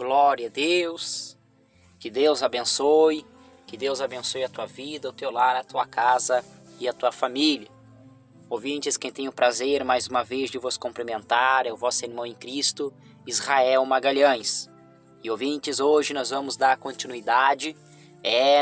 Glória a Deus. Que Deus abençoe. Que Deus abençoe a tua vida, o teu lar, a tua casa e a tua família. Ouvintes, quem tem o prazer mais uma vez de vos cumprimentar é o vosso irmão em Cristo, Israel Magalhães. E ouvintes, hoje nós vamos dar continuidade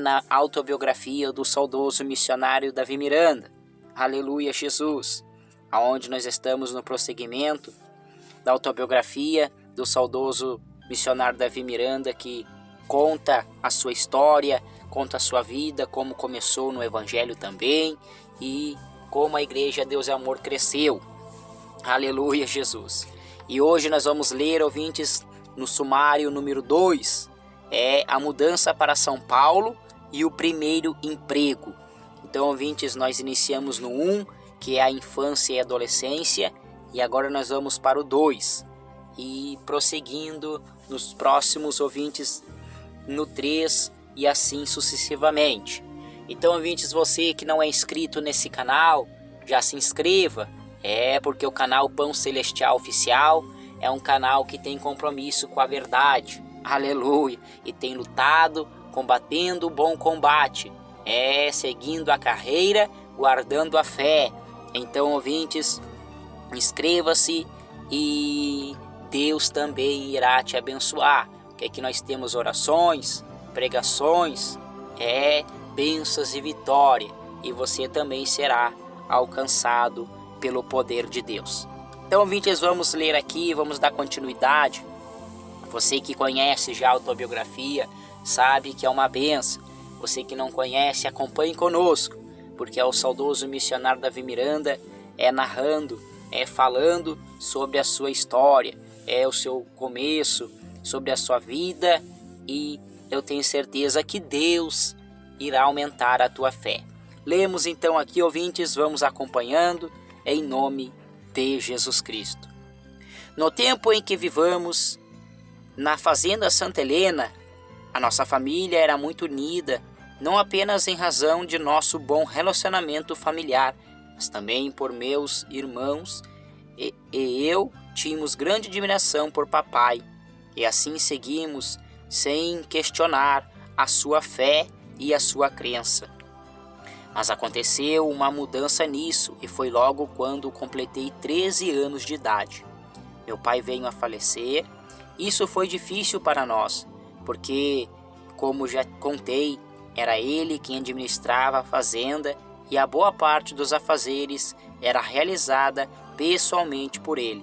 na autobiografia do saudoso missionário Davi Miranda. Aleluia, Jesus! Aonde nós estamos no prosseguimento da autobiografia do saudoso missionário Davi Miranda, que conta a sua história, conta a sua vida, como começou no Evangelho também e como a Igreja Deus é Amor cresceu. Aleluia, Jesus! E hoje nós vamos ler, ouvintes, no sumário número 2, a mudança para São Paulo e o primeiro emprego. Então, ouvintes, nós iniciamos no 1, que é a infância e adolescência, e agora nós vamos para o 2. E prosseguindo nos próximos, ouvintes, no 3 e assim sucessivamente. Então, ouvintes, você que não é inscrito nesse canal, já se inscreva. Porque o canal Pão Celestial Oficial é um canal que tem compromisso com a verdade. Aleluia! E tem lutado, combatendo o bom combate. Seguindo a carreira, guardando a fé. Então, ouvintes, inscreva-se e Deus também irá te abençoar. Que aqui nós temos orações, pregações, bênçãos e vitória. E você também será alcançado pelo poder de Deus. Então, ouvintes, vamos ler aqui, vamos dar continuidade. Você que conhece já a autobiografia, sabe que é uma bênção. Você que não conhece, acompanhe conosco, porque é o saudoso missionário Davi Miranda narrando, falando sobre a sua história, o seu começo, sobre a sua vida, e eu tenho certeza que Deus irá aumentar a tua fé. Lemos então aqui, ouvintes, vamos acompanhando, em nome de Jesus Cristo. No tempo em que vivamos, na fazenda Santa Helena, a nossa família era muito unida, não apenas em razão de nosso bom relacionamento familiar, mas também por meus irmãos e eu tínhamos grande admiração por papai, e assim seguimos sem questionar a sua fé e a sua crença. Mas aconteceu uma mudança nisso, e foi logo quando completei 13 anos de idade. Meu pai veio a falecer. Isso foi difícil para nós, porque, como já contei, era ele quem administrava a fazenda e a boa parte dos afazeres era realizada pessoalmente por ele.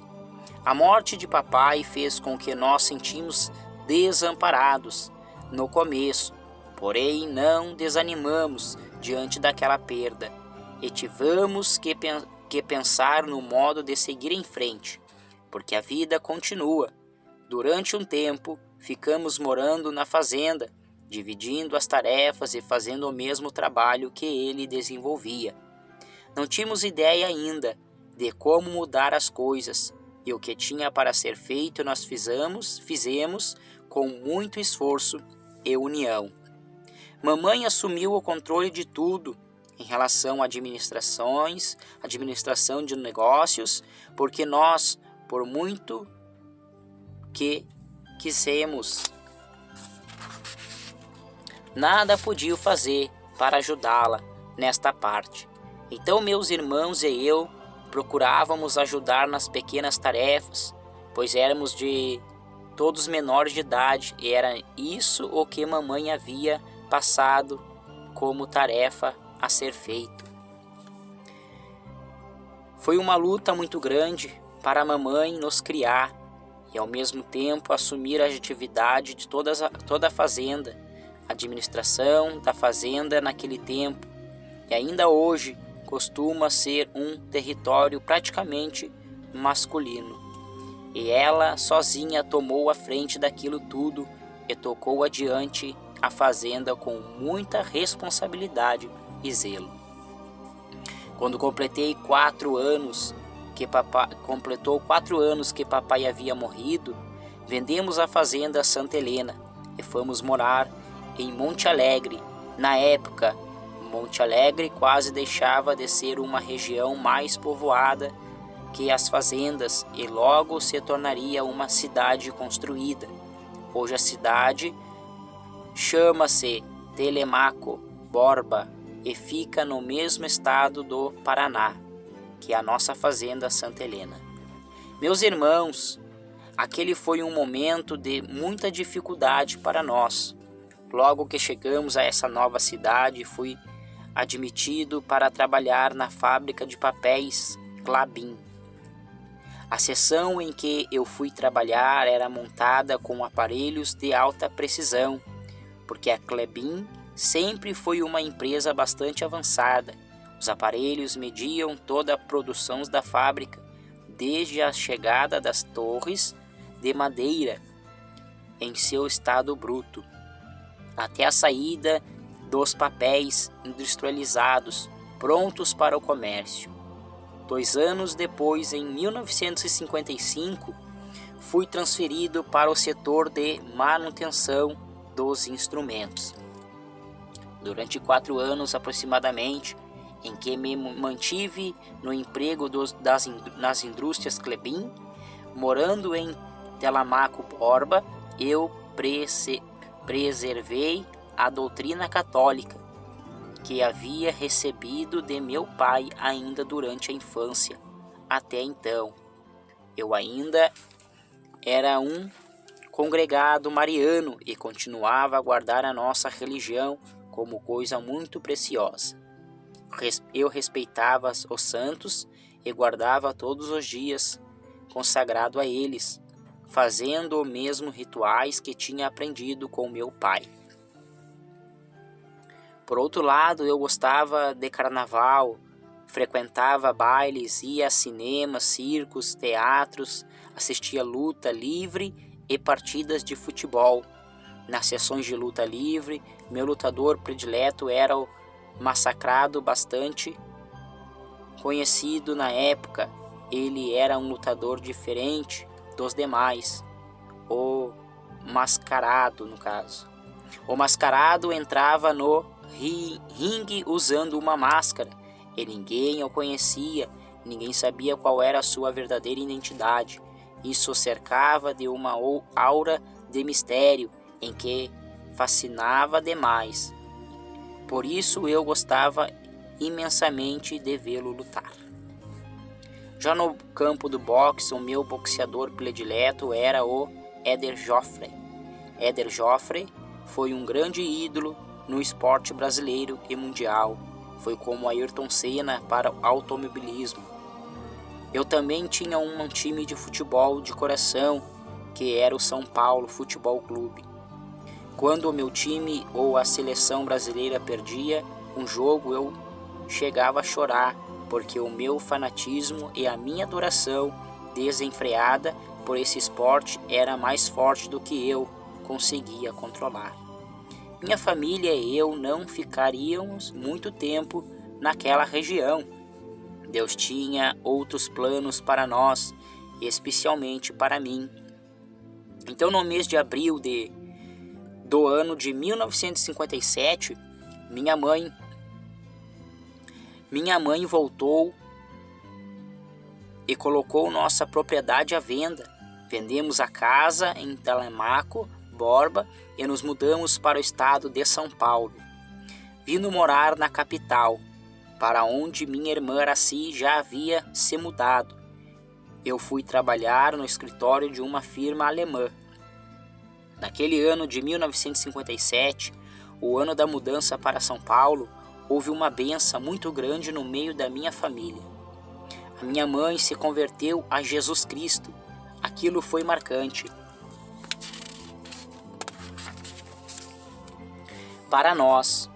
A morte de papai fez com que nós sentimos desamparados no começo, porém não desanimamos diante daquela perda e tivemos que pensar no modo de seguir em frente, porque a vida continua. Durante um tempo, ficamos morando na fazenda, dividindo as tarefas e fazendo o mesmo trabalho que ele desenvolvia. Não tínhamos ideia ainda de como mudar as coisas, e o que tinha para ser feito nós fizemos com muito esforço e união. Mamãe assumiu o controle de tudo em relação à administração de negócios, porque nós, por muito que quisemos, nada podia fazer para ajudá-la nesta parte. Então meus irmãos e eu procurávamos ajudar nas pequenas tarefas, pois éramos todos menores de idade e era isso o que mamãe havia passado como tarefa a ser feito. Foi uma luta muito grande para a mamãe nos criar e ao mesmo tempo assumir a atividade de toda a fazenda, a administração da fazenda naquele tempo, e ainda hoje costuma ser um território praticamente masculino. E ela sozinha tomou a frente daquilo tudo e tocou adiante a fazenda com muita responsabilidade e zelo. Quando completou 4 anos que papai havia morrido, vendemos a fazenda Santa Helena e fomos morar em Monte Alegre. Na época, Monte Alegre quase deixava de ser uma região mais povoada que as fazendas e logo se tornaria uma cidade construída. Hoje a cidade chama-se Telemaco, Borba, e fica no mesmo estado do Paraná, que é a nossa fazenda Santa Helena. Meus irmãos, aquele foi um momento de muita dificuldade para nós. Logo que chegamos a essa nova cidade, fui admitido para trabalhar na fábrica de papéis Klabin. A seção em que eu fui trabalhar era montada com aparelhos de alta precisão, porque a Klabin sempre foi uma empresa bastante avançada. Os aparelhos mediam toda a produção da fábrica, desde a chegada das torres de madeira em seu estado bruto, até a saída dos papéis industrializados, prontos para o comércio. 2 anos depois, em 1955, fui transferido para o setor de manutenção dos instrumentos. Durante 4 anos aproximadamente, em que me mantive no emprego nas indústrias Klabin, morando em Telemaco Borba, eu preservei a doutrina católica que havia recebido de meu pai ainda durante a infância. Até então, eu ainda era um congregado mariano e continuava a guardar a nossa religião como coisa muito preciosa. Eu respeitava os santos e guardava todos os dias consagrado a eles, fazendo os mesmos rituais que tinha aprendido com meu pai. Por outro lado, eu gostava de carnaval, frequentava bailes, ia a cinemas, circos, teatros, assistia luta livre e partidas de futebol. Nas sessões de luta livre, meu lutador predileto era o Massacrado, bastante conhecido na época. Ele era um lutador diferente dos demais, o Mascarado no caso. O Mascarado entrava no ringue usando uma máscara e ninguém o conhecia, ninguém sabia qual era a sua verdadeira identidade. Isso o cercava de uma aura de mistério em que fascinava demais. Por isso eu gostava imensamente de vê-lo lutar. Já no campo do boxe, o meu boxeador predileto era o Éder Joffre. Éder Joffre foi um grande ídolo no esporte brasileiro e mundial. Foi como Ayrton Senna para o automobilismo. Eu também tinha um time de futebol de coração, que era o São Paulo Futebol Clube. Quando o meu time ou a seleção brasileira perdia um jogo, eu chegava a chorar, porque o meu fanatismo e a minha adoração desenfreada por esse esporte era mais forte do que eu conseguia controlar. Minha família e eu não ficaríamos muito tempo naquela região. Deus tinha outros planos para nós, especialmente para mim. Então, no mês de abril do ano de 1957, minha mãe voltou e colocou nossa propriedade à venda. Vendemos a casa em Telemaco, Borba, e nos mudamos para o estado de São Paulo, vindo morar na capital, para onde minha irmã Araci já havia se mudado. Eu fui trabalhar no escritório de uma firma alemã. Naquele ano de 1957, o ano da mudança para São Paulo, houve uma bênção muito grande no meio da minha família. A minha mãe se converteu a Jesus Cristo. Aquilo foi marcante. Para nós,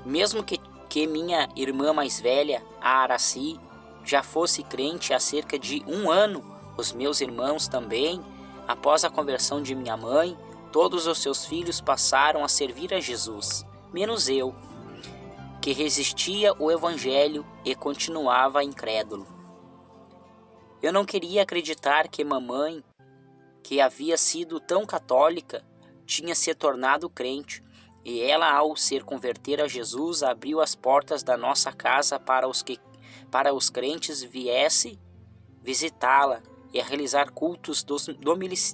mesmo que minha irmã mais velha, a Araci, já fosse crente há cerca de 1 ano, os meus irmãos também, após a conversão de minha mãe, todos os seus filhos passaram a servir a Jesus, menos eu, que resistia ao Evangelho e continuava incrédulo. Eu não queria acreditar que mamãe, que havia sido tão católica, tinha se tornado crente, e ela, ao se converter a Jesus, abriu as portas da nossa casa para os crentes viessem visitá-la e a realizar cultos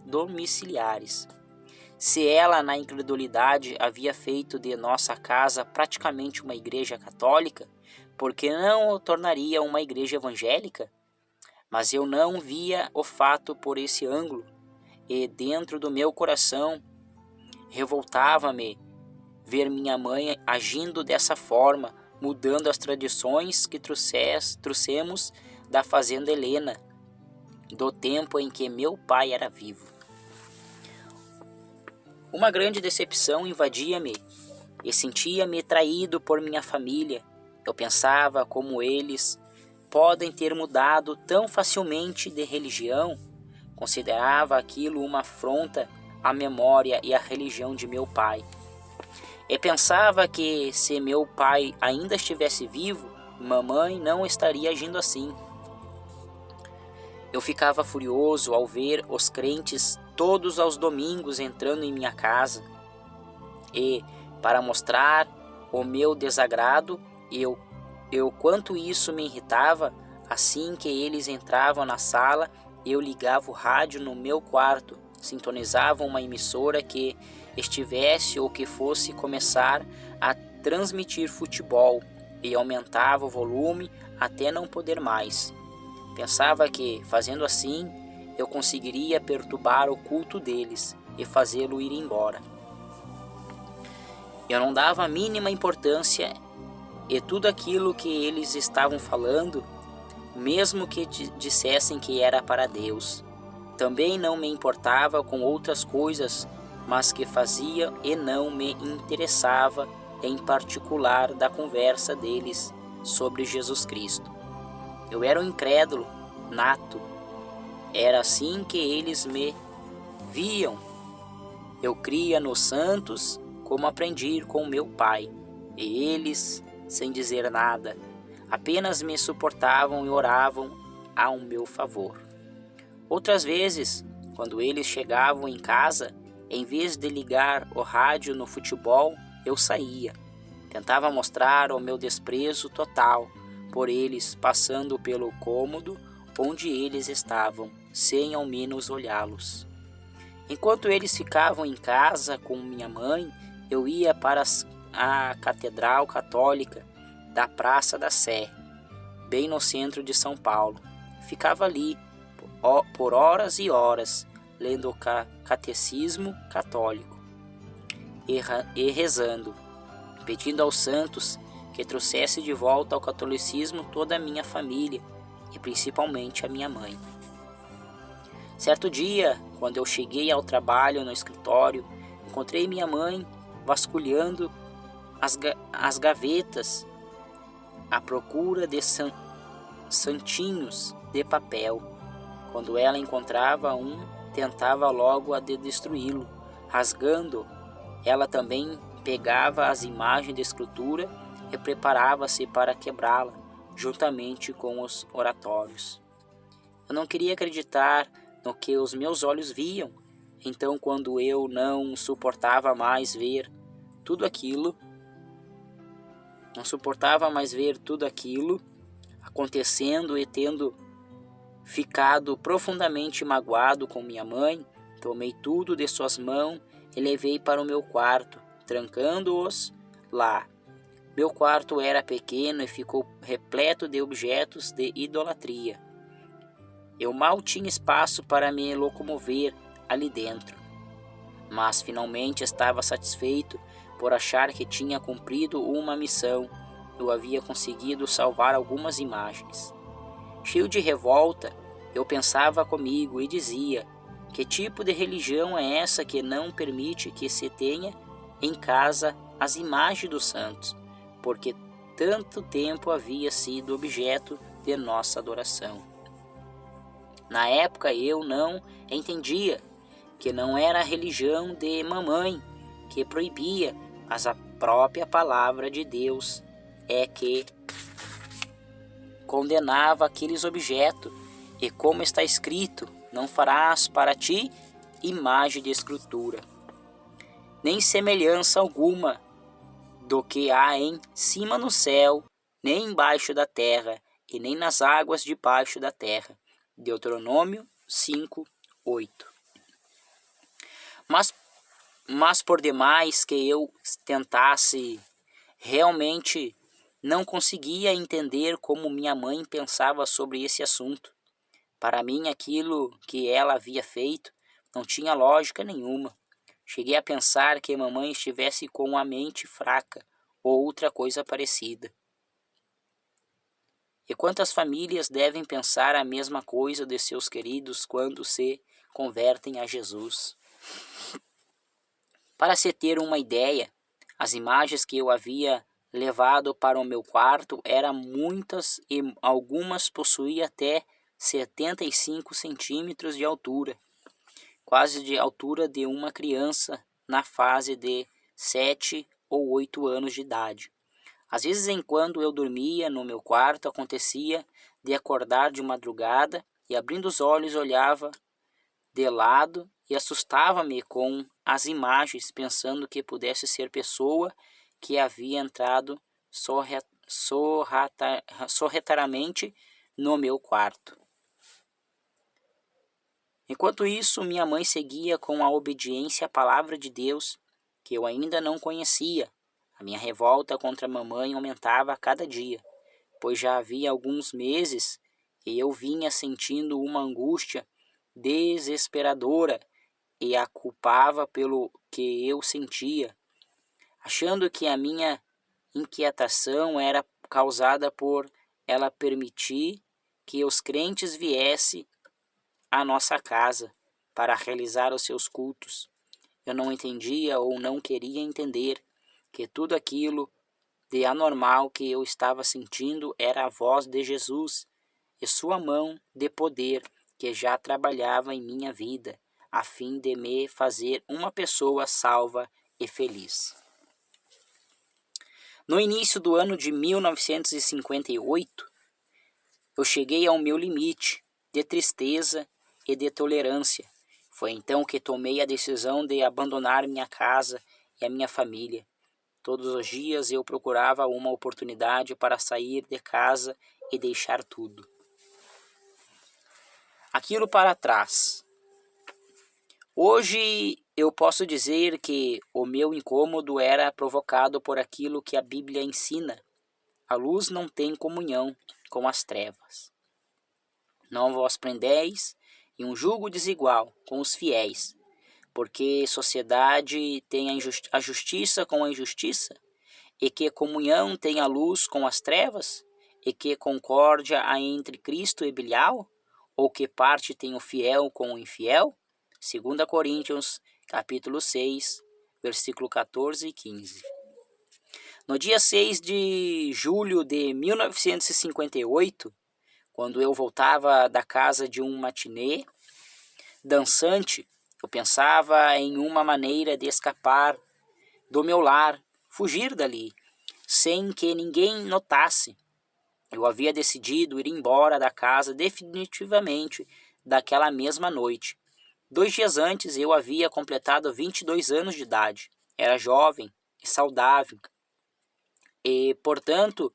domiciliares. Se ela, na incredulidade, havia feito de nossa casa praticamente uma igreja católica, por que não o tornaria uma igreja evangélica? Mas eu não via o fato por esse ângulo, e dentro do meu coração revoltava-me ver minha mãe agindo dessa forma, mudando as tradições que trouxemos da fazenda Helena, do tempo em que meu pai era vivo. Uma grande decepção invadia-me e sentia-me traído por minha família. Eu pensava como eles podem ter mudado tão facilmente de religião. Considerava aquilo uma afronta à memória e à religião de meu pai. E pensava que, se meu pai ainda estivesse vivo, mamãe não estaria agindo assim. Eu ficava furioso ao ver os crentes todos aos domingos entrando em minha casa. E, para mostrar o meu desagrado, eu quanto isso me irritava, assim que eles entravam na sala, eu ligava o rádio no meu quarto, sintonizava uma emissora que estivesse ou que fosse começar a transmitir futebol e aumentava o volume até não poder mais. Pensava que, fazendo assim, eu conseguiria perturbar o culto deles e fazê-lo ir embora. Eu não dava a mínima importância e tudo aquilo que eles estavam falando, mesmo que dissessem que era para Deus. Também não me importava com outras coisas, mas que fazia e não me interessava em particular da conversa deles sobre Jesus Cristo. Eu era um incrédulo nato. Era assim que eles me viam. Eu cria nos santos como aprendi com meu pai, e eles, sem dizer nada, apenas me suportavam e oravam ao meu favor. Outras vezes, quando eles chegavam em casa, em vez de ligar o rádio no futebol, eu saía. Tentava mostrar o meu desprezo total por eles, passando pelo cômodo onde eles estavam, sem ao menos olhá-los. Enquanto eles ficavam em casa com minha mãe, eu ia para a Catedral Católica da Praça da Sé, bem no centro de São Paulo. Ficava ali por horas e horas, lendo o catecismo católico e rezando, pedindo aos santos que trouxesse de volta ao catolicismo toda a minha família e principalmente a minha mãe. Certo dia, quando eu cheguei ao trabalho no escritório, encontrei minha mãe vasculhando as gavetas à procura de santinhos de papel. Quando ela encontrava um, tentava logo a de destruí-lo. Rasgando, ela também pegava as imagens de escultura e preparava-se para quebrá-la, juntamente com os oratórios. Eu não queria acreditar no que os meus olhos viam. Então, quando eu não suportava mais ver tudo aquilo acontecendo e tendo ficado profundamente magoado com minha mãe, tomei tudo de suas mãos e levei para o meu quarto, trancando-os lá. Meu quarto era pequeno e ficou repleto de objetos de idolatria. Eu mal tinha espaço para me locomover ali dentro, mas finalmente estava satisfeito por achar que tinha cumprido uma missão. Eu havia conseguido salvar algumas imagens. Cheio de revolta, eu pensava comigo e dizia: que tipo de religião é essa que não permite que se tenha em casa as imagens dos santos, porque tanto tempo havia sido objeto de nossa adoração? Na época eu não entendia que não era a religião de mamãe que proibia, mas a própria palavra de Deus é que condenava aqueles objetos. E como está escrito: não farás para ti imagem de escultura, nem semelhança alguma do que há em cima no céu, nem embaixo da terra, e nem nas águas debaixo da terra. Deuteronômio 5:8. Mas mas por demais que eu tentasse, realmente não conseguia entender como minha mãe pensava sobre esse assunto. Para mim, aquilo que ela havia feito não tinha lógica nenhuma. Cheguei a pensar que mamãe estivesse com a mente fraca ou outra coisa parecida. E quantas famílias devem pensar a mesma coisa de seus queridos quando se convertem a Jesus? Para se ter uma ideia, as imagens que eu havia levado para o meu quarto eram muitas e algumas possuíam até 75 centímetros de altura, quase de altura de uma criança na fase de 7 ou 8 anos de idade. Às vezes, enquanto eu dormia no meu quarto, acontecia de acordar de madrugada e, abrindo os olhos, olhava de lado e assustava-me com as imagens, pensando que pudesse ser pessoa que havia entrado sorrateiramente no meu quarto. Enquanto isso, minha mãe seguia com a obediência à palavra de Deus, que eu ainda não conhecia. A minha revolta contra a mamãe aumentava a cada dia, pois já havia alguns meses e eu vinha sentindo uma angústia desesperadora e a culpava pelo que eu sentia, achando que a minha inquietação era causada por ela permitir que os crentes viessem à nossa casa para realizar os seus cultos. Eu não entendia ou não queria entender que tudo aquilo de anormal que eu estava sentindo era a voz de Jesus e sua mão de poder que já trabalhava em minha vida, a fim de me fazer uma pessoa salva e feliz. No início do ano de 1958, eu cheguei ao meu limite de tristeza e de tolerância. Foi então que tomei a decisão de abandonar minha casa e a minha família. Todos os dias eu procurava uma oportunidade para sair de casa e deixar tudo aquilo para trás. Hoje eu posso dizer que o meu incômodo era provocado por aquilo que a Bíblia ensina. A luz não tem comunhão com as trevas. Não vos prendeis em um jugo desigual com os fiéis, porque sociedade tem a justiça com a injustiça, e que comunhão tem a luz com as trevas, e que concórdia há entre Cristo e Belial, ou que parte tem o fiel com o infiel? 2 Coríntios, capítulo 6, versículo 14 e 15. No dia 6 de julho de 1958, quando eu voltava da casa de um matinê dançante, eu pensava em uma maneira de escapar do meu lar, fugir dali, sem que ninguém notasse. Eu havia decidido ir embora da casa definitivamente daquela mesma noite. 2 dias antes eu havia completado 22 anos de idade. Era jovem e saudável. E, portanto,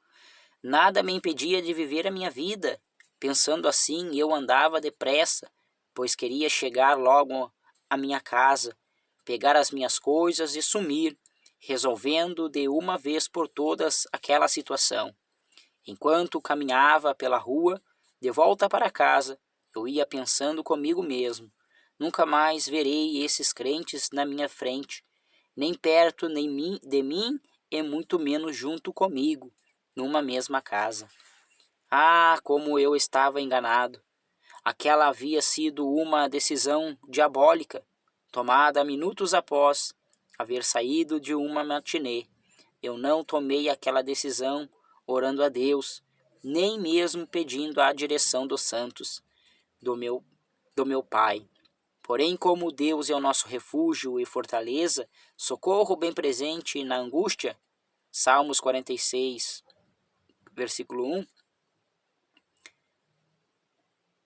nada me impedia de viver a minha vida. Pensando assim, eu andava depressa, pois queria chegar logo à minha casa, pegar as minhas coisas e sumir, resolvendo de uma vez por todas aquela situação. Enquanto caminhava pela rua, de volta para casa, eu ia pensando comigo mesmo: nunca mais verei esses crentes na minha frente, nem perto nem de mim e muito menos junto comigo, numa mesma casa. Ah, como eu estava enganado! Aquela havia sido uma decisão diabólica, tomada minutos após haver saído de uma matinê. Eu não tomei aquela decisão orando a Deus, nem mesmo pedindo a direção dos santos do meu Pai. Porém, como Deus é o nosso refúgio e fortaleza, socorro bem presente na angústia, Salmos 46, versículo 1,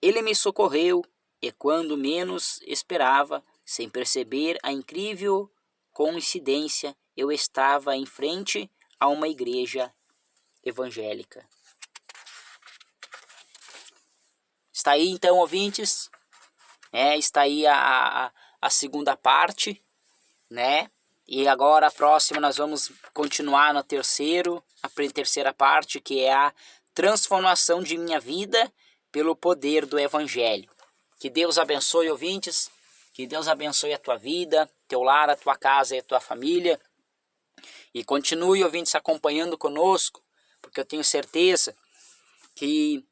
Ele me socorreu, e quando menos esperava, sem perceber a incrível coincidência, eu estava em frente a uma igreja evangélica. Está aí então, ouvintes, está aí a segunda parte né? E agora a próxima nós vamos continuar na terceira parte, que é a transformação de minha vida pelo poder do Evangelho. Que Deus abençoe, ouvintes, que Deus abençoe a tua vida, teu lar, a tua casa e a tua família. E continue, ouvintes, acompanhando conosco, porque eu tenho certeza que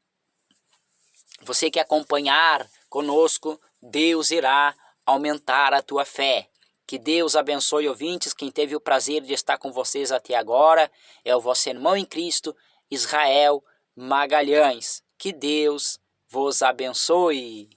você que acompanhar conosco, Deus irá aumentar a tua fé. Que Deus abençoe, ouvintes. Quem teve o prazer de estar com vocês até agora é o vosso irmão em Cristo, Israel Magalhães. Que Deus vos abençoe.